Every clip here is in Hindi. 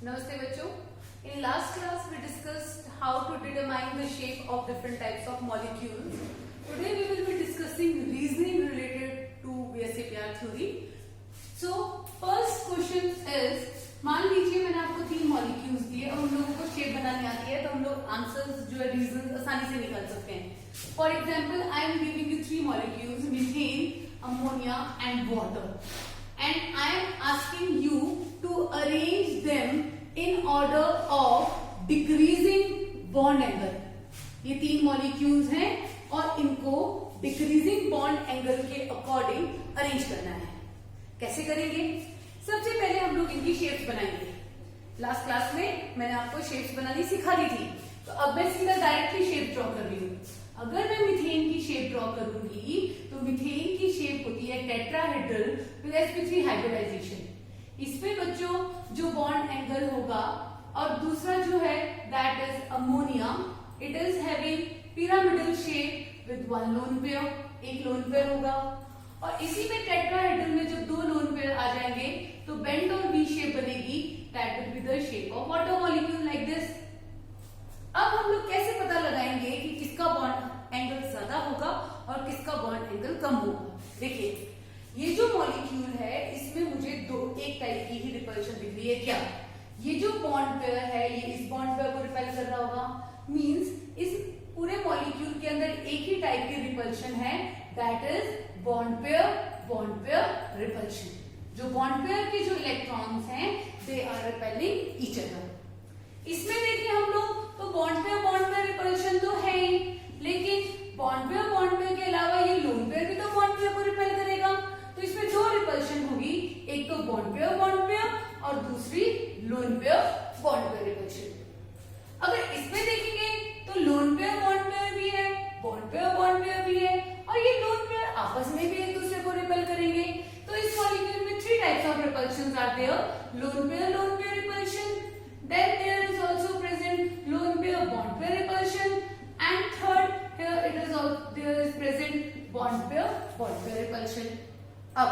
Namaste bachcho. In last class we discussed how to determine the shape of different types of molecules. Today we will be discussing reasoning related to VSEPR theory. So first question is, मान लीजिए मैंने आपको 3 मॉलिक्यूल्स दिए और उन लोगों को शेप बनानी आती है तो हम लोग आंसर्स जो है रीजन आसानी से निकाल सकते हैं. For example I am giving you 3 molecules methane, ammonia and water, and I am asking you to arrange them in order of decreasing bond angle. ये 3 मॉलिक्यूल्स हैं और इनको डिक्रीजिंग बॉन्ड एंगल के अकॉर्डिंग अरेंज करना है. कैसे करेंगे? सबसे पहले हम लोग इनकी शेप्स बनाएंगे. लास्ट क्लास में मैंने आपको शेप्स बनानी सिखा दी थी, तो अब मैं सीधा डायरेक्टली शेप ड्रॉ कर रही हूँ. अगर मैं मीथेन की शेप ड्रॉ करूंगी तो मीथेन की शेप होती है टेट्राहेड्रल विद sp3 हाइब्रिडाइजेशन. इसमें बच्चों जो बॉन्ड एंगल होगा और दूसरा जो है that is ammonia, it is having pyramidal shape with 1 lone pair. एक लोन पेयर होगा और इसी में टेट्राहेड्रल में जब 2 लोन पेयर आ जाएंगे तो बेंड और वी शेप बनेगी. That will be the shape of water molecule like this. अब हम लोग कैसे पता लगाएंगे कि किसका बॉन्ड एंगल ज्यादा होगा और किसका बॉन्ड एंगल कम होगा? देखिए ये जो मॉलिक्यूल है इसमें मुझे एक टाइप की ही रिपल्शन दिख रही है. क्या ये जो बॉन्ड पेयर है ये इस बॉन्ड पेयर को रिपेल कर रहा होगा? मींस इस पूरे मॉलिक्यूल के अंदर एक ही टाइप की रिपल्शन है, that is bond pair repulsion. जो बॉन्ड पेयर के जो इलेक्ट्रॉन्स हैं they are repelling each other. इसमें देखिए हम लोग तो बॉन्ड पेयर रिपल्शन तो है ही, लेकिन बॉन्ड पेयर के अलावा ये लोन पेयर भी तो बॉन्ड पेयर को रिपेल करेगा. तो इसमें 2 रिपल्शन होगी, एक तो बॉन्ड पेयर और दूसरी लोन पेयर रिपल्शन. अगर इसमें देखेंगे तो लोन पेयर भी है, बॉन्ड पेयर भी है और ये लोन पेयर आपस में भी एक दूसरे को रिपेल करेंगे. तो इस मॉलिक्यूल में 3 types of repulsions are there. Lone pair repulsion, then there is also present lone pair bond pair repulsion, and third here there is present bond pair repulsion. अब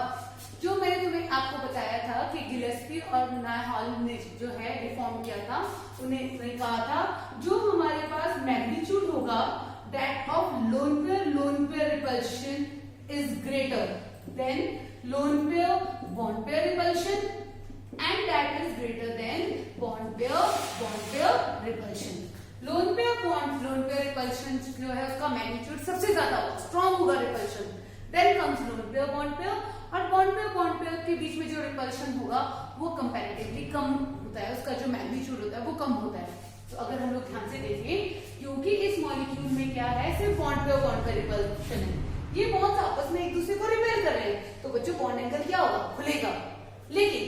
जो मैंने तुम्हें आपको बताया था कि गिलेस्पी और नायहॉल ने जो है रिफॉर्म किया था, उन्हें कहा था जो हमारे पास मैग्नीट्यूड होगा that of lone pair repulsion is greater than lone pair bond pair repulsion, and that is greater than bond pair repulsion. Lone pair repulsion जो है उसका मैग्नीट्यूड सबसे ज्यादा स्ट्रॉन्ग होगा repulsion. Then comes lone pair और बॉन्ड पेयर के बीच में जो रिपल्शन होगा वो कंपैरेटिवली कम होता है, उसका जो मैग्नीट्यूड होता है वो कम होता है. तो अगर हम लोग ध्यान से देखें, क्योंकि इस मॉलिक्यूल में क्या है, सिर्फ बॉन्ड पेयर रिपल्शन है, ये बॉन्ड्स आपस में एक दूसरे को रिपेल कर रहे हैं, तो बच्चों बॉन्ड एंगल क्या होगा? खुलेगा. लेकिन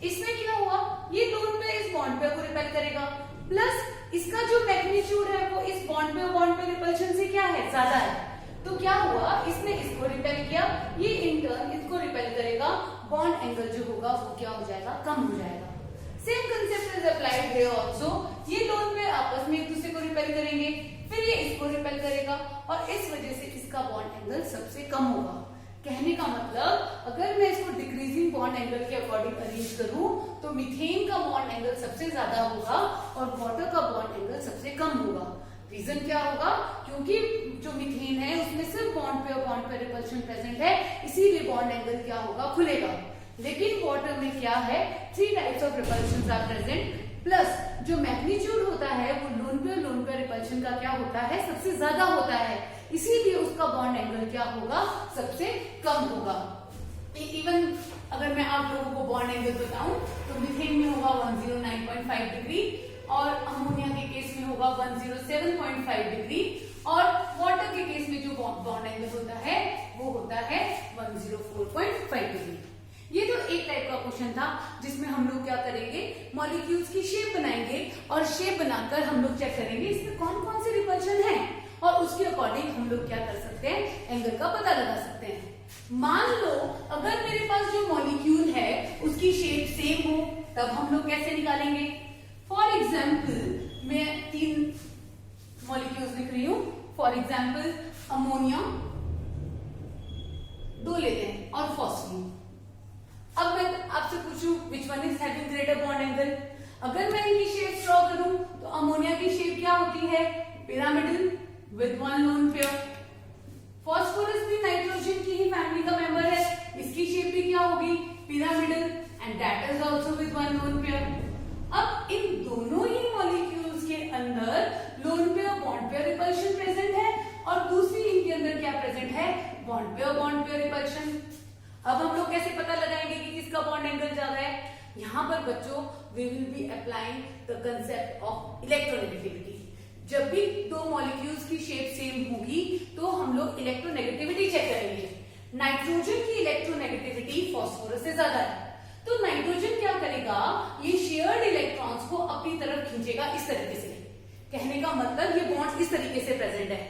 इसमें क्या हुआ, ये लोन पेयर इस बॉन्ड पेयर को रिपेल करेगा, प्लस इसका जो मैग्नीट्यूड है वो इस बॉन्ड पेयर रिपल्शन से क्या है? ज्यादा है. तो क्या हुआ, इसने इसको रिपेल किया, ये इन टर्न इसको रिपेल करेगा, बॉन्ड एंगल जो होगा वो क्या हो जाएगा? कम हो जाएगा. Same concept is applied here also. ये लोन पेयर आपस में एक दूसरे को रिपेल करेंगे, फिर ये इसको रिपेल करेगा और इस वजह से इसका बॉन्ड एंगल सबसे कम होगा. कहने का मतलब अगर मैं इसको डिक्रीजिंग बॉन्ड एंगल के अकॉर्डिंग अरेंज करूं तो मीथेन का बॉन्ड एंगल सबसे ज्यादा होगा और वाटर का बॉन्ड एंगल सबसे कम होगा. रीजन क्या होगा? क्योंकि जो मीथेन है उसमें सिर्फ बॉन्ड पेयर रिपल्शन प्रेजेंट है, इसीलिए बॉन्ड एंगल क्या होगा? खुलेगा. लेकिन वाटर में क्या है? 3 types of repulsions are present, plus जो मैग्नीट्यूड होता है वो लोन पेयर रिपल्शन का क्या होता है? सबसे ज्यादा होता है, इसीलिए उसका बॉन्ड एंगल क्या होगा? सबसे कम होगा. इवन अगर मैं आप लोगों को बॉन्ड एंगल बताऊं तो मीथेन में होगा 109.5 डिग्री और अमोनिया के केस में होगा 107.5 डिग्री और वाटर के केस में जो बॉन्ड एंगल होता है वो होता है 104.5 डिग्री. ये तो एक टाइप का क्वेश्चन था जिसमें हम लोग क्या करेंगे, मॉलिक्यूल्स की शेप बनाएंगे और शेप बनाकर हम लोग चेक करेंगे इसमें कौन कौन से रिपल्शन है और उसके अकॉर्डिंग हम लोग क्या कर सकते हैं? एंगल का पता लगा सकते हैं. मान लो अगर मेरे पास जो मॉलिक्यूल है उसकी शेप सेम हो, तब हम लोग कैसे निकालेंगे? फॉर एग्जाम्पल मैं 3 मॉलिक्यूल्स लिख रही हूं. फॉर एग्जाम्पल अमोनिया 2 लेते हैं और फॉस्फीन. अब मैं आपसे पूछूं which one is having greater bond angle? अगर मैं इनकी शेप ड्रॉ करूं तो अमोनिया की शेप क्या होती है, pyramidal with one lone pair. Phosphorus भी नाइट्रोजन की ही फैमिली का मेंबर है, इसकी शेप भी क्या होगी, pyramidal, and that is also with one lone pair. अब इन दोनों ही मॉलिक्यूल्स के अंदर loan pair bond pair repulsion present है और दूसरी इनके अंदर क्या प्रेजेंट है, बॉन्ड पेयर रिपल्शन। अब हम लोग कैसे पता लगाएंगे कि किसका बॉन्ड एंगल ज्यादा है? यहाँ पर बच्चों we will be applying the concept of electronegativity. जब भी दो मॉलिक्यूल्स की शेप सेम होगी तो हम लोग इलेक्ट्रोनेगेटिविटी चेक करेंगे। नाइट्रोजन की इलेक्ट्रोनेगेटिविटी फास्फोरस से ज्यादा है, तो नाइट्रोजन क्या करेगा, ये शेयर्ड इलेक्ट्रॉन्स को अपनी तरफ खींचेगा इस तरीके से। कहने का मतलब ये बॉन्ड इस तरीके से प्रेजेंट है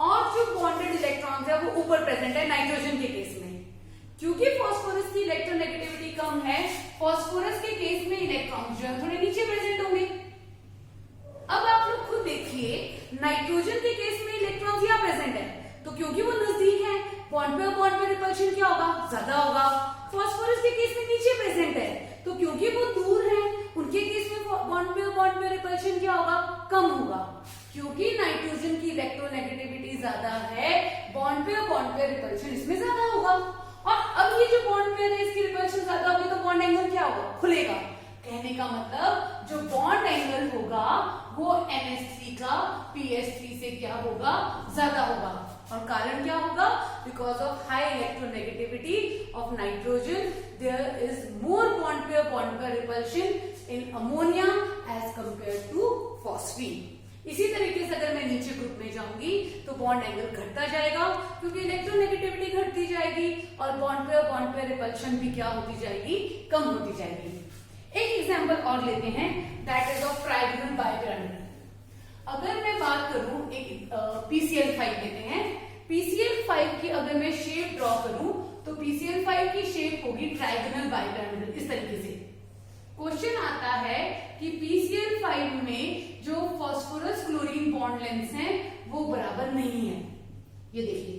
और जो बॉन्डेड इलेक्ट्रॉन्स है वो ऊपर प्रेजेंट है नाइट्रोजन के केस में। क्योंकि फास्फोरस की इलेक्ट्रोनेगेटिविटी कम है, फास्फोरस के केस में इलेक्ट्रॉन्स जो है थोड़े नीचे प्रेजेंट होंगे। अब आप लोग खुद देखिए, नाइट्रोजन के केस में इलेक्ट्रॉन्स यहाँ प्रेजेंट है, तो क्योंकि वो नजदीक है बॉन्ड पे रिपल्शन क्या होगा, ज्यादा होगा। फास्फोरस के केस में नीचे प्रेजेंट है, तो क्योंकि वो दूर है उनके केस में बॉन्ड पे रिपल्शन क्या होगा, कम होगा। क्योंकि नाइट्रोजन की इलेक्ट्रोनेगेटिविटी ज्यादा है, बॉन्ड पे रिपल्शन इसमें ज्यादा होगा। और अब ये जो बॉन्ड पेयर है इसकी रिपल्शन ज्यादा होगी तो बॉन्ड एंगल क्या होगा, खुलेगा। कहने का मतलब जो बॉन्ड एंगल होगा वो NH3 का PH3 से क्या होगा, ज्यादा होगा। और कारण क्या होगा, because of high electronegativity of nitrogen there is more bond pair repulsion in ammonia as compare to phosphine. इसी तरीके से अगर मैं नीचे ग्रुप में जाऊंगी तो बॉन्ड एंगल घटता जाएगा क्योंकि इलेक्ट्रोनेगेटिविटी घटती जाएगी और बॉन्ड पे रिपल्शन भी क्या होती जाएगी, कम होती जाएगी। एक एग्जांपल और लेते हैं, that is of trigonal bipyramidal. अगर मैं बात करूं, एक PCl5 लेते हैं। PCl5 की अगर मैं शेप ड्रॉ करूं तो PCl5 की शेप होगी ट्राइगोनल बाइपिरामिडल इस तरीके से। क्वेश्चन आता है कि PCl5 में जो फास्फोरस क्लोरीन बॉन्ड लेंथ है वो बराबर नहीं है। ये देखिए,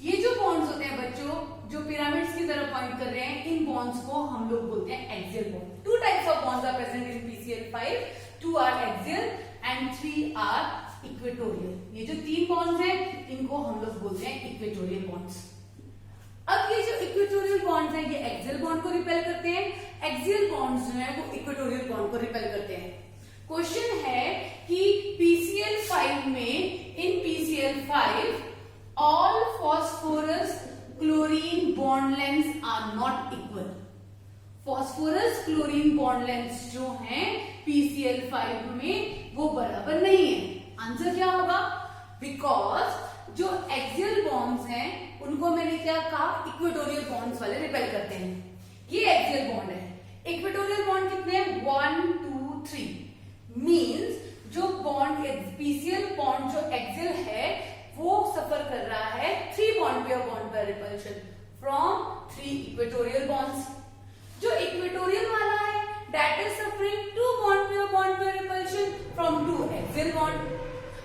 ये जो बॉन्ड्स होते हैं बच्चों, जो पिरामिड्स की तरफ पॉइंट कर रहे हैं, इन बॉन्ड्स को हम लोग बोलते हैं axial bond. Two types of bonds are present in PCl5, 2 are axial and 3 are equatorial. ये जो 3 बॉन्ड्स हैं इनको हम लोग बोलते हैं इक्वेटोरियल बॉन्ड्स। अब ये जो इक्वेटोरियल बॉन्ड्स हैं ये एक्सियल बॉन्ड को रिपेल करते हैं, एक्सियल बॉन्ड्स जो हैं वो इक्वेटोरियल बॉन्ड को रिपेल करते हैं। क्वेश्चन है कि PCl5 में, in PCl5 all phosphorus chlorine bond lengths are not equal. Phosphorus chlorine bond lengths जो हैं PCl5 में वो बराबर नहीं है। आंसर क्या होगा, बिकॉज जो एक्सियल बॉन्ड्स हैं उनको मैंने क्या कहा, इक्वेटोरियल बॉन्ड्स वाले रिपेल करते हैं। ये एक्सियल बॉन्ड है। इक्वेटोरियल बॉन्ड कितने हैं, 1 2 3। मींस जो बॉन्ड PCl बॉन्ड जो एक्सियल है वो सफर कर रहा है 3 bond pair repulsion from 3 equatorial bonds. जो इक्वेटोरियल वाला है that is suffering 2 bond pair repulsion from 2 axial bond.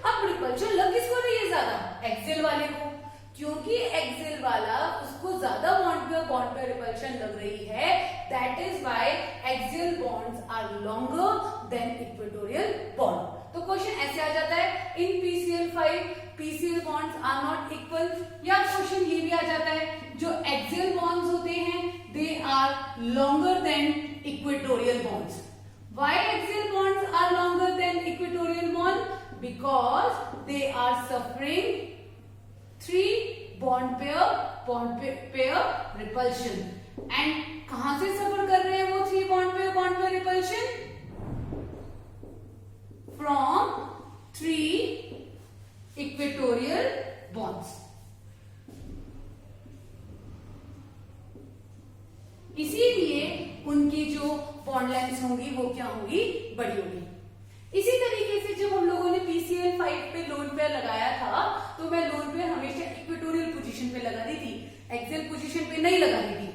अब रिपल्शन लग किसको रही है ज्यादा, एक्सियल वाले को, क्योंकि एक्सियल वाला उसको ज्यादा बॉन्ड पे रिपल्शन लग रही है, that is why axial bonds are longer than equatorial bond. तो क्वेश्चन ऐसे आ जाता है, in PCl5 PCl bonds are not equal, या क्वेश्चन ये भी आ जाता है जो एक्सियल बॉन्ड्स होते हैं they are longer than equatorial bonds. Why axial bonds are longer than equatorial bond, because they are suffering 3 bond pair repulsion. And कहां से सफर कर रहे हैं वो 3 bond pair repulsion, from 3 equatorial bonds. इसीलिए उनकी जो बॉन्ड लेंथ होंगी वो क्या होगी, बड़ी होगी। इसी तरीके से जब हम लोगों ने PCl5 पे लोन पेयर लगाया था तो मैं लोन पेयर हमेशा इक्वेटोरियल पोजीशन पे लगा दी थी, एक्सियल पोजीशन पे नहीं लगा दी थी।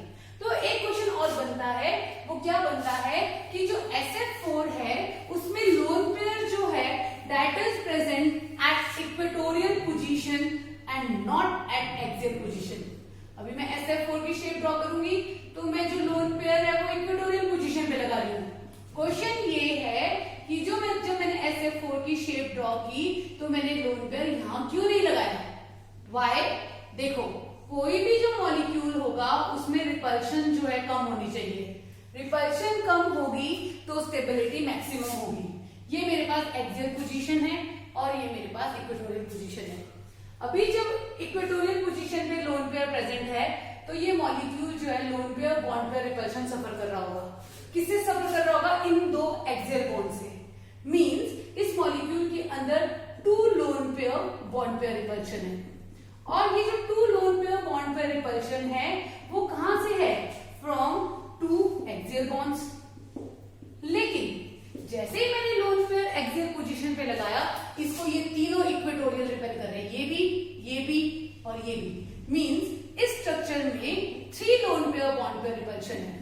तो एक क्वेश्चन और बनता है, वो क्या बनता है कि जो SF4 है उसमें लोन पेयर जो है that is present at equatorial position and not at axial position. अभी मैं SF4 की शेप ड्रॉ करूंगी तो मैं जो लोन पेयर है वो इक्वेटोरियल पोजीशन पे लगा रही हूँ, क्वेश्चन ये है कि जब मैंने SF4 की शेप ड्रॉ की तो मैंने लोन पेयर यहां क्यों नहीं लगाया? वाई? देखो, कोई भी जो मॉलिक्यूल होगा उसमें रिपल्शन जो है कम होनी चाहिए। रिपल्शन कम होगी तो स्टेबिलिटी मैक्सिमम होगी। ये मेरे पास एक्सियल पोजीशन है और ये मेरे पास इक्वेटोरियल पोजीशन है। अभी जब इक्वेटोरियल पोजीशन पे लोन पेयर प्रेजेंट है तो ये मॉलिक्यूल जो है lone pair bond pair repulsion suffer कर रहा होगा। किससे सफर कर रहा होगा? इन दो एक्सियल बॉन्ड से। मींस इस मॉलिक्यूल के अंदर 2 loan pair bond pair repulsion है और ये जो 2 loan pair bond pair repulsion है वो कहां से है? From 2 axial bonds. लेकिन जैसे ही मैंने लोन पेयर एक्सियल पोजीशन पे लगाया, इसको ये तीनों इक्वेटोरियल रिपेल कर रहे हैं, ये भी और ये भी। मींस इस स्ट्रक्चर में 3 loan pair bond pair repulsion है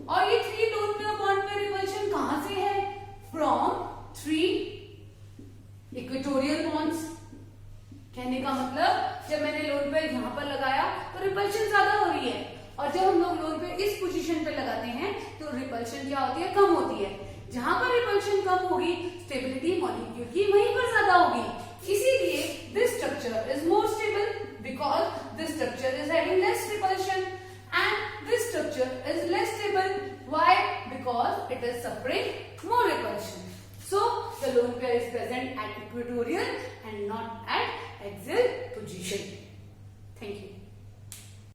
और ये 3 loan pair bond pair repulsion कहां से है? From 3 equatorial bonds. कहने का मतलब जब मैंने लोन पेयर यहां पर लगाया तो रिपल्शन ज्यादा हो रही है और जब हम लोग लोन पेयर इस पोजीशन पे लगाते हैं तो रिपल्शन क्या होती है? कम होती है। जहां पर रिपल्शन कम होगी स्टेबिलिटी मॉलिक्यूल की वहीं पर ज्यादा होगी। इसीलिए this structure is more stable because this structure is having less repulsion and this structure is less stable. Why? Because it is suffering more repulsion. So the lone pair is present at equatorial and not at axial position.